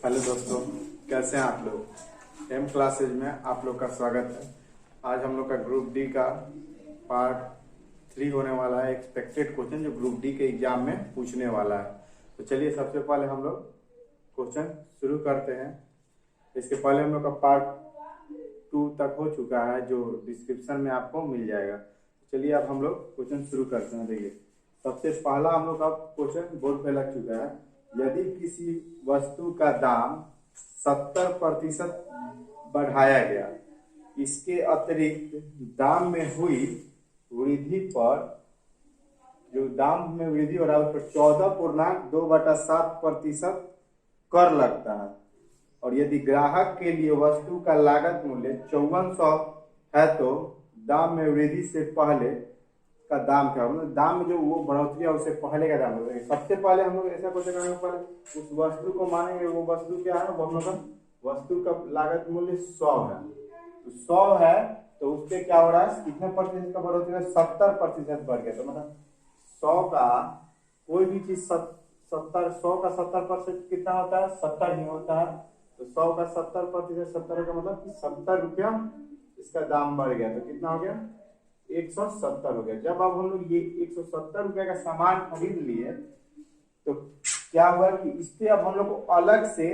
Hello दोस्तों, कैसे हैं आप लोग। एम क्लासेज में आप लोग का स्वागत है। आज हम लोग का ग्रुप डी का पार्ट 3 होने वाला है। एक्सपेक्टेड क्वेश्चन जो ग्रुप डी के एग्जाम में पूछने वाला है। तो चलिए सबसे पहले हम लोग क्वेश्चन शुरू करते हैं। इसके पहले हम लोग का पार्ट 2 तक हो चुका है, जो डिस्क्रिप्शन में आपको मिल जाएगा। चलिए अब हम लोग क्वेश्चन शुरू करते हैं। देखिए सबसे पहला हम लोग का क्वेश्चन बोर्ड पे लग चुका है। यदि किसी वस्तु का दाम 70% बढ़ाया गया, इसके अतिरिक्त दाम में हुई वृद्धि पर, जो दाम में वृद्धि हो रहा है उस पर 14.2/7% कर लगता है, और यदि ग्राहक के लिए वस्तु का लागत मूल्य 5400 है तो दाम में वृद्धि से पहले का दाम क्या होगा। दाम में जो वो बढ़ोतरी है उससे पहले का दाम होगा। सबसे पहले हम लोग ऐसा क्वेश्चन करेंगे, पहले उस वस्तु को मानेंगे। वो वस्तु क्या है, वो हम लोग का वस्तु का लागत मूल्य 100 है। तो 100 है तो उस पर क्या हो रहा है, कितने प्रतिशत का बढ़ोतरी है, 70% बढ़ गया। तो मतलब 100 का कोई भी चीज 100 का 70% कितना होता है, 70 ही होता है। तो 100 का 70%, 70 का मतलब कि 70 रुपया इसका दाम बढ़ गया। तो कितना हो गया, 170 हो गया। जब अब हम लोग ये 170 रुपए का सामान खरीद लिए तो क्या हुआ कि इस पे अब हम लोग को अलग से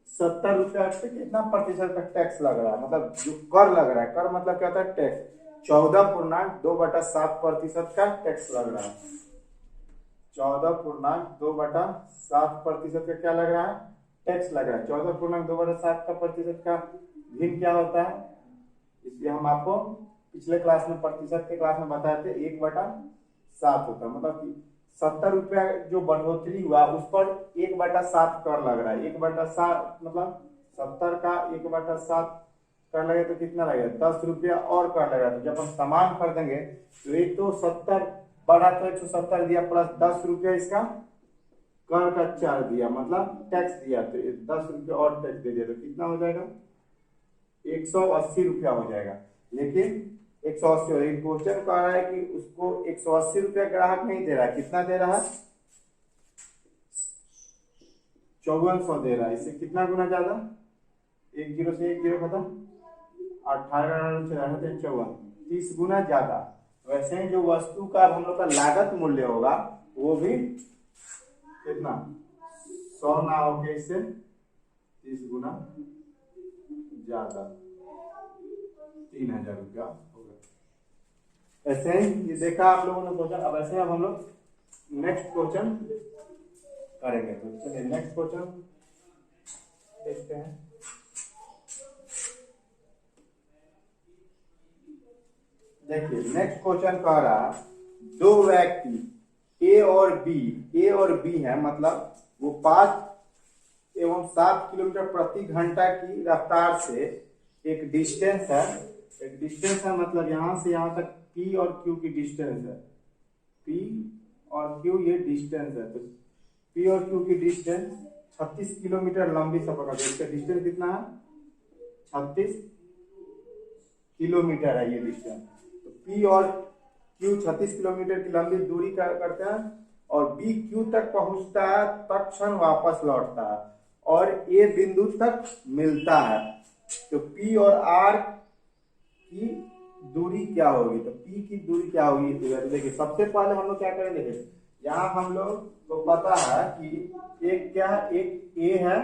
70 रुपया पे कितना प्रतिशत का टैक्स लग रहा है, मतलब जो कर लग रहा है। कर मतलब क्या होता है, टैक्स। 14.2/7% का टैक्स लग रहा है। 14.2/7% का क्या लग रहा है, टैक्स लग रहा है। 14.2/7 का प्रतिशत का भिन्न क्या होता है, इसलिए हम आपको पिछले क्लास में प्रतिशत के क्लास में बताए थे 1/7 होता है। मतलब कि 70 रुपया जो बढ़ोतरी हुआ उस पर 1/7 कर लग रहा है। 1/7 मतलब 70 का 1/7 कर लगे तो कितना लगेगा, 10 रुपया और कर लगेगा। तो जब हम सामान खरीदेंगे तो एक तो 70 बढ़ा तो 170 दिया, प्लस 10 रुपया इसका कर का चार्ज दिया, मतलब टैक्स दिया। तो 10 रुपया और टैक्स दे दिया तो कितना हो जाएगा, 180 रुपया हो जाएगा। लेकिन 180 हो, लेकिन क्वेश्चन कह रहा है कि उसको 180 रुपया ग्राहक नहीं दे रहा है। कितना दे रहा है, 5400 दे रहा है। इससे कितना गुना ज्यादा, 10 से 10 खत्म, 18 54, 30 गुना ज्यादा। वैसे ही जो वस्तु का हम लोग का लागत मूल्य होगा वो भी कितना, 100 ना होके इससे 30 गुना ज्यादा, 3000 रुपया होगा। ऐसे ही ये देखा आप लोगों ने क्वेश्चन। अब ऐसे अब हम लोग नेक्स्ट क्वेश्चन करेंगे। तो चलिए नेक्स्ट क्वेश्चन देखते हैं। देखिए नेक्स्ट क्वेश्चन कह रहा है, दो व्यक्ति ए और बी है, मतलब वो 5 एवं 7 किलोमीटर प्रति घंटा की रफ्तार से एक डिस्टेंस है, मतलब यहां से यहां तक P और Q की डिस्टेंस है। P और Q ये डिस्टेंस है। तो P और Q की डिस्टेंस 36 किलोमीटर लंबी सफर का। इसका डिस्टेंस कितना है, 36 किलोमीटर है ये डिस्टेंस। तो P और Q 36 किलोमीटर की लंबी दूरी का करते हैं, और B Q तक पहुंचता है, तत्क्षण वापस लौटता है और A बिंदु तक मिलता है। तो P और R की दूरी क्या होगी, तो P की दूरी क्या होगी। तो देखिए सबसे पहले हम लोग क्या करेंगे, देखिए यहाँ हम लोग को पता है कि एक क्या है, एक A है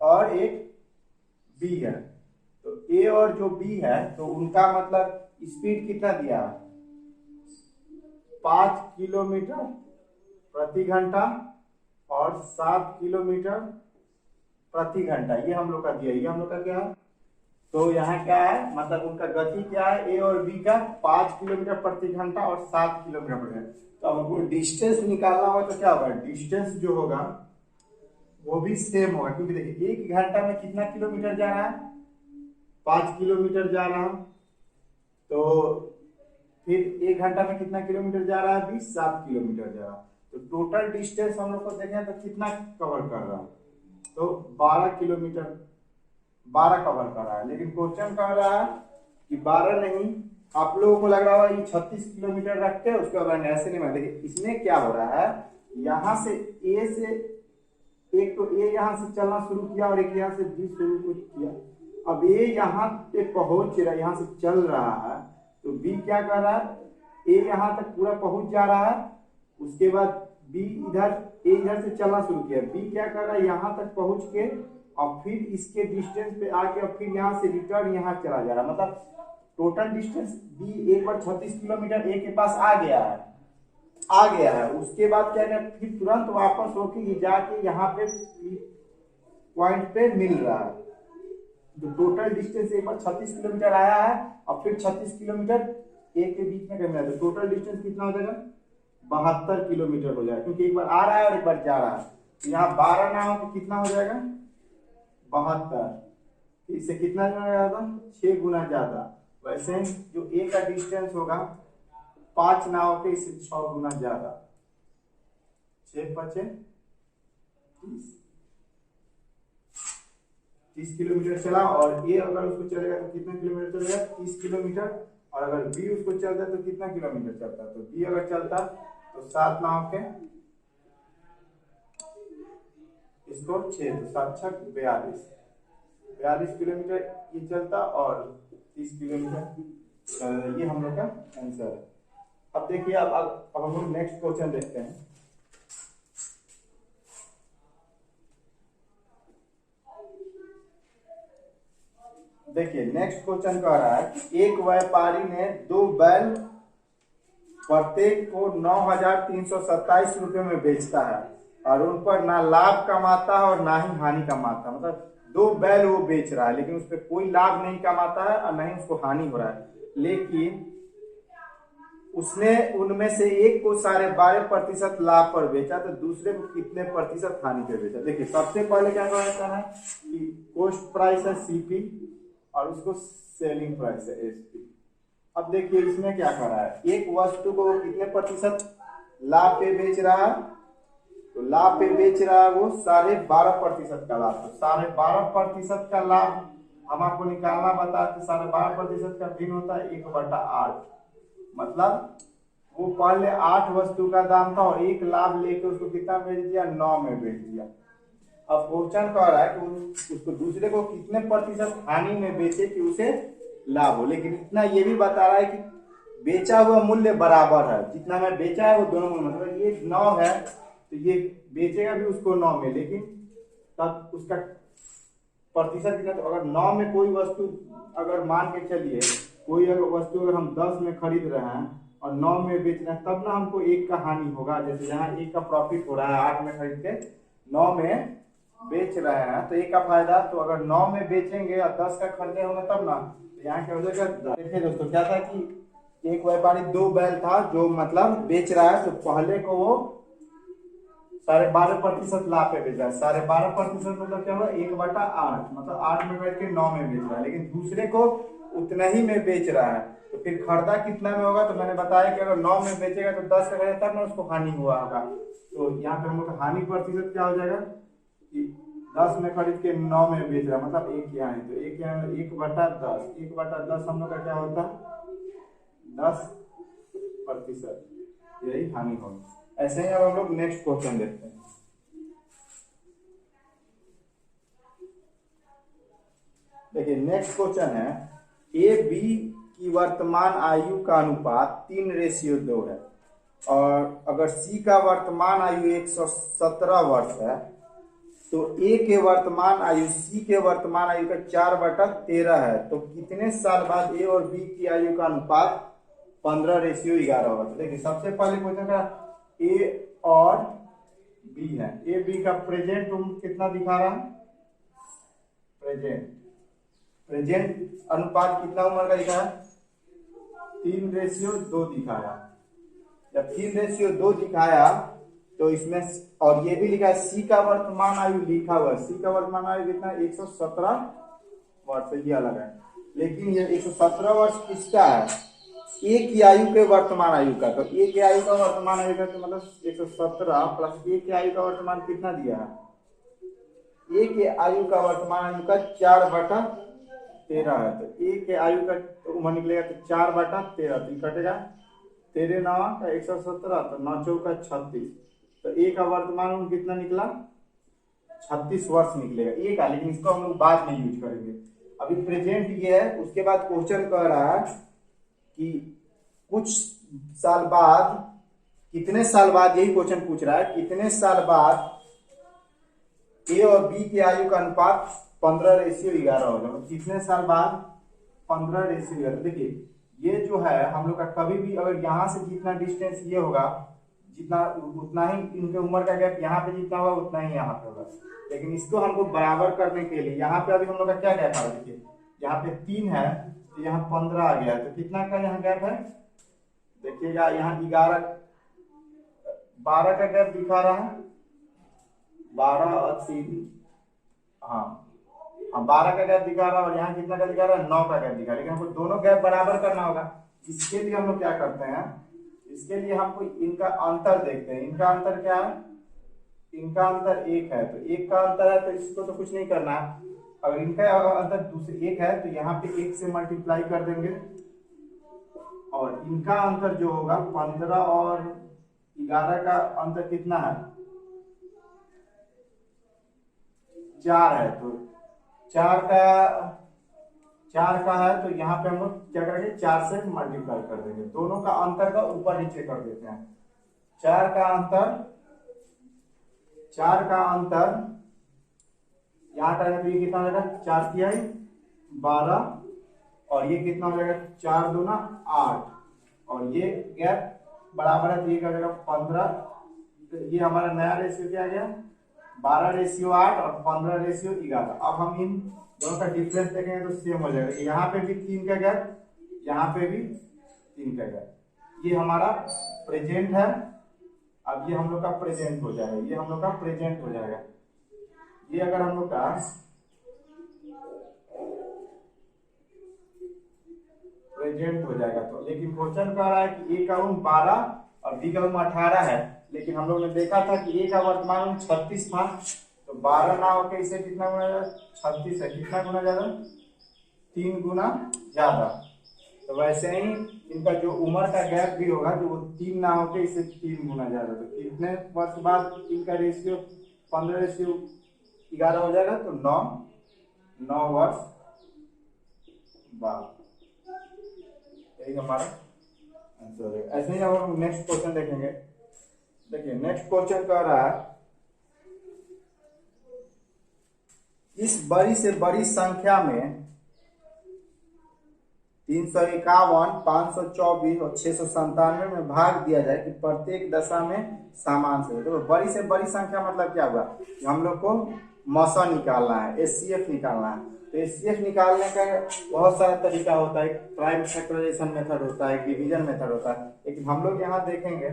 और एक B है। तो A और जो B है तो उनका मतलब स्पीड कितना दिया है, 5 किलोमीटर प्रति घंटा और 7 किलोमीटर प्रति घंटा, ये हम लोग का दिया। ये हम लोग का क्या है, तो यहाँ क्या है, मतलब उनका गति क्या है, ए और बी का 5 किलोमीटर प्रति घंटा और 7 किलोमीटर प्रति घंटा। तो अब हमको डिस्टेंस निकालना होगा तो क्या होगा, डिस्टेंस जो होगा वो भी सेम होगा, क्योंकि देखिए 1 घंटा में कितना किलोमीटर जा रहा है, 5 किलोमीटर जा रहा है। तो फिर 1 घंटा में कितना किलोमीटर जा रहा है, भी 7 किलोमीटर जा रहा है। तो टोटल डिस्टेंस हम लोग को देखें तो कितना कवर कर रहा है, तो 12 किलोमीटर 12 कवर कर रहा है। लेकिन क्वेश्चन कह रहा है कि 12 नहीं, आप लोगों को लग रहा होगा ये 36 किलोमीटर रखते हैं उसके बाद ऐसे नहीं। देखिए इसमें क्या हो रहा है, यहाँ से ए से एक तो ए यहाँ से चलना शुरू किया और एक यहाँ से बी शुरू कुछ किया। अब ए यहाँ पे पहुंच रहा है, यहाँ से चल रहा है, तो बी क्या कर रहा है, ए यहाँ तक पूरा पहुंच जा रहा है। उसके बाद बी इधर, ए इधर से चलना शुरू किया, बी क्या कर रहा है, यहाँ तक पहुंच के और फिर इसके डिस्टेंस पे आके और फिर यहाँ से रिटर्न यहाँ चला जा रहा है। मतलब टोटल डिस्टेंस बी एक बार 36 किलोमीटर ए के पास आ गया है। उसके बाद क्या है, फिर तुरंत वापस होके ये जाके यहाँ पे पॉइंट पे मिल रहा है। तो टोटल डिस्टेंस एक बार 36 किलोमीटर आया है और फिर 36 किलोमीटर ए के बीच में कहीं मिला, तो टोटल डिस्टेंस कितना हो जाएगा, 72 किलोमीटर हो जाएगा, क्योंकि एक बार आ रहा है और एक बार जा रहा है। तो यहाँ 12 नाव तो कितना हो जाएगा, 72। इससे कितना ज्यादा, 6 गुना ज्यादा। वैसे जो ए का डिस्टेंस होगा 5 नाव के, इससे 6 गुना ज्यादा। 6 5 30 किलोमीटर चला, और ए अगर उसको चलेगा तो कितना किलोमीटर चलेगा, 30 किलोमीटर। और अगर बी उसको चलता है तो कितना किलोमीटर चलता है, तो बी अगर चलता तो 7 नाव के, इसको 6 तो 7 6 42 किलोमीटर ये चलता और 30 किलोमीटर। ये हम लोग का आंसर है। अब देखिए, अब हम लोग नेक्स्ट क्वेश्चन देखते हैं। देखिए नेक्स्ट क्वेश्चन कह रहा है कि एक व्यापारी ने 2 बैल प्रत्येक को 9,327 रुपए में बेचता है और उन पर ना लाभ कमाता है और ना ही हानि कमाता। मतलब 2 बैल वो बेच रहा है, लेकिन उस पर कोई लाभ नहीं कमाता है और नहीं उसको हानि हो रहा है। लेकिन उसने उनमें से एक को 12.5% लाभ पर बेचा, तो दूसरे को कितने प्रतिशत हानि पे बेचा। देखिए सबसे पहले क्या कहना है कि कॉस्ट प्राइस है सीपी और उसको सेलिंग प्राइस है एसपी। अब देखिए इसमें क्या कर रहा है, एक वस्तु को वो कितने प्रतिशत लाभ पे बेच रहा है, तो लाभ पे बेच रहा है वो 12.5% का लाभ। तो 12.5% का लाभ हम आपको निकालना बताते, 12.5% का भिन्न होता है 1/8। मतलब वो पहले 8 वस्तु का दाम था और 1 लाभ लेके उसको कितना बेच दिया, 9 में बेच दिया। अब क्वेश्चन कह रहा है कि उसको दूसरे को कितने प्रतिशत हानि में बेचे कि उसे लाभ हो। लेकिन इतना ये भी बता रहा है कि बेचा हुआ मूल्य बराबर है, जितना मैं बेचा है वो दोनों मूल्य, मतलब ये 9 है तो ये बेचेगा भी उसको 9 में, लेकिन तब उसका प्रतिशत कितना। तो अगर 9 में कोई वस्तु, अगर मान के चलिए कोई अगर वस्तु अगर हम 10 में खरीद रहे हैं और 9 में बेच रहे हैं, तब ना हमको 1 का हानि होगा। जैसे यहाँ 1 का प्रॉफिट हो रहा है, 8 में खरीद के 9 में बेच रहे हैं तो 1 का फायदा। तो अगर 9 में बेचेंगे और 10 का खरीदे होंगे तब ना, तो यहाँ क्या हो जाएगा। देखिए दोस्तों क्या था कि एक व्यापारी 2 बैल था जो मतलब बेच रहा है, तो पहले को वो 12.5% लाभ पे बेच रहा है। 12.5% मतलब क्या हुआ, 1/8, मतलब 8 में बेच के 9 में बेच रहा है, लेकिन दूसरे को उतना ही में बेच रहा है। तो फिर खरीदा कितना में होगा, तो मैंने बताया कि अगर 9 में बेचेगा तो 10 का खरीदा तब ना उसको हानि हुआ होगा। तो यहाँ पे हम लोग हानि प्रतिशत क्या हो जाएगा कि 10 में खरीद के 9 में बेच रहा है, मतलब 1 यहाँ है, तो 1 यहाँ 1/10, 1/10 हम लोग का क्या होता है 10%, यही हानि होगी। ऐसे ही अब हम लोग नेक्स्ट क्वेश्चन देखते हैं। देखिए नेक्स्ट क्वेश्चन है, ए बी की वर्तमान आयु का अनुपात 3:2 है और अगर सी का वर्तमान आयु 117 वर्ष है, तो ए के वर्तमान आयु सी के वर्तमान आयु का 4/13 है, तो कितने साल बाद ए और बी की आयु का अनुपात 15:11 होगा। तो देखिए सबसे पहले क्वेश्चन का ए और बी है, ए बी का प्रेजेंट कितना दिखा रहा है, प्रेजेंट अनुपात कितना उम्र का दिखा है, 3:2 दिखाया। जब 3:2 दिखाया तो इसमें, और ये भी लिखा है सी का वर्तमान आयु लिखा हुआ है, सी का वर्तमान आयु कितना 117 वर्ष, ये अलग है। लेकिन ये 117 वर्ष किसका है, ए की आयु के वर्तमान आयु का। तो ए की आयु का वर्तमान आयु का तो मतलब 117 प्लस ए की आयु का वर्तमान कितना दिया है, ए के आयु का वर्तमान आयु का 4/13 है। तो ए के आयु का उम्र निकलेगा तो 4/13, तो कटेगा 13 9 117, तो 9 4 36, तो ए का वर्तमान उम्र कितना निकला 36 वर्ष निकलेगा ये का, लेकिन इसको हम लोग बाद में यूज करेंगे। अभी प्रेजेंट ये है। उसके बाद क्वेश्चन कह रहा है कि कुछ साल बाद, कितने साल बाद, यही क्वेश्चन पूछ रहा है, कितने साल बाद ए और बी के आयु का अनुपात 15:11 होगा। कितने साल बाद 15:11। देखिए ये जो है हम लोग का, कभी भी अगर यहाँ से जितना डिस्टेंस ये होगा, जितना उतना ही इनके उम्र का गैप यहाँ पे जितना होगा उतना ही यहाँ पे होगा। लेकिन इसको हमको बराबर करने के लिए यहाँ पे अभी हम लोग का क्या गैप है, देखिए यहाँ पे 3 है तो यहाँ 15 आ गया, तो कितना का यहाँ गैप है देखिएगा, यहाँ 12 का गैप दिखा रहा है, 12 और 3, हाँ 12 का गैप दिखा रहा है, और यहाँ कितना का दिखा रहा है, 9 का गैप दिखा रहा है। लेकिन हमको दोनों गैप बराबर करना होगा। इसके लिए हम लोग क्या करते हैं, इसके लिए हमको इनका अंतर देखते हैं। इनका अंतर क्या है, इनका अंतर 1 है, तो 1 का अंतर है तो इसको तो कुछ नहीं करना है। अगर इनका अंतर दूसरे 1 है तो यहाँ पे 1 से मल्टीप्लाई कर देंगे, और इनका अंतर जो होगा 15 और 11 का अंतर कितना है, 4 है, तो 4 का है तो यहाँ पे हम लोग क्या करेंगे, 4 से मल्टीप्लाई कर देंगे। दोनों का अंतर का ऊपर नीचे कर देते हैं। 4 का अंतर यहाँ का तो ये कितना हो जाएगा, 4 तिहाई 12, और ये कितना हो जाएगा, 4 दूना 8, और ये गैप बराबर है तो ये क्या हो जाएगा 15। तो ये हमारा नया रेशियो क्या आ गया, 12:8 और 15:11। अब हम इन दोनों का डिफरेंस देखेंगे तो सेम हो जाएगा। यहाँ पे भी 3 का गैप, यहाँ पे भी 3 का गैप। ये हमारा प्रेजेंट है। अब ये हम लोग का प्रेजेंट हो जाएगा, ये हम लोग का प्रेजेंट हो जाएगा। ये अगर हम लोग का प्रेजेंट हो जाएगा तो, लेकिन क्वेश्चन कह रहा है कि ए का उम्र 12 और बी का उम्र 18 है। लेकिन हम लोग ने देखा था कि ए का वर्तमान उम्र 36 था, तो 12 ना होकर इसे कितना गुना ज्यादा, 36 है, कितना गुना ज्यादा, 3 गुना ज्यादा। तो वैसे ही इनका जो उम्र का गैप भी होगा, जो 3 ना होकर इसे 3 गुना ज्यादा। तो कितने वर्ष बाद इनका रेशियो 15:11 हो जाएगा, तो 9 वर्ष बाद। यही हमारा आंसर हो जाएगा। ऐसे ही हम नेक्स्ट क्वेश्चन देखेंगे। देखिए नेक्स्ट क्वेश्चन कह रहा है, इस बड़ी से बड़ी संख्या में 351, 524 और 697 में भाग दिया जाए कि प्रत्येक दशा में समान से। तो बड़ी से बड़ी संख्या मतलब क्या हुआ, हम लोग को मसा निकालना है, एचसीएफ निकालना है। तो एचसीएफ निकालने का बहुत सारा तरीका होता है, प्राइम फैक्टराइजेशन मेथड होता है, डिवीजन मेथड होता है। लेकिन हम लोग यहाँ देखेंगे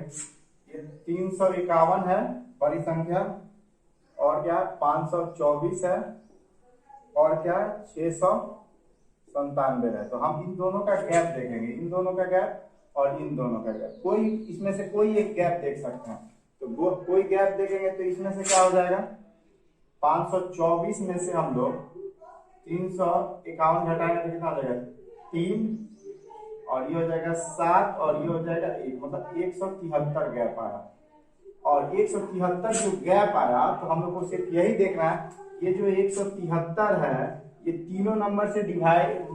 ये 351 है बड़ी संख्या, और क्या 524 है, और क्या 697 है। तो हम इन दोनों का गैप देखेंगे, इन दोनों का गैप और इन दोनों का गैप। कोई इसमें से कोई एक गैप देख सकते हैं, तो कोई गैप देखेंगे तो इसमें से क्या हो जाएगा, 524 में से हम लोग 351 घटाएंगे तो कितना हो जाएगा, 3, और ये हो जाएगा 7, और ये हो जाएगा 1, मतलब 173 गैप आया। और 173 जो गैप आया, तो हम लोग को सिर्फ यही देखना है, ये जो 173 है ये तीनों नंबर से डिवाइड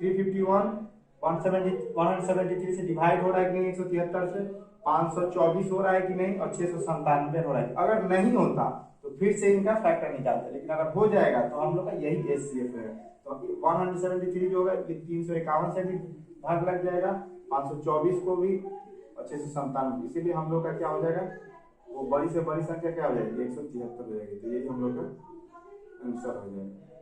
351, 173 से डिवाइड हो रहा है कि नहीं, 173 से 524 हो रहा है कि नहीं, और 697 हो रहा है। अगर नहीं होता तो फिर से इनका फैक्टर निकालते, लेकिन अगर हो जाएगा तो हम लोग का यही एचसीएफ है। तो 173 जो होगा ये 351 से भी भाग लग जाएगा, 524 को भी, और 697। इसीलिए हम लोग का क्या हो जाएगा, वो बड़ी से बड़ी संख्या क्या हो जाएगी, 173 हो जाएगी। तो यही हम लोग का आंसर हो जाएगा।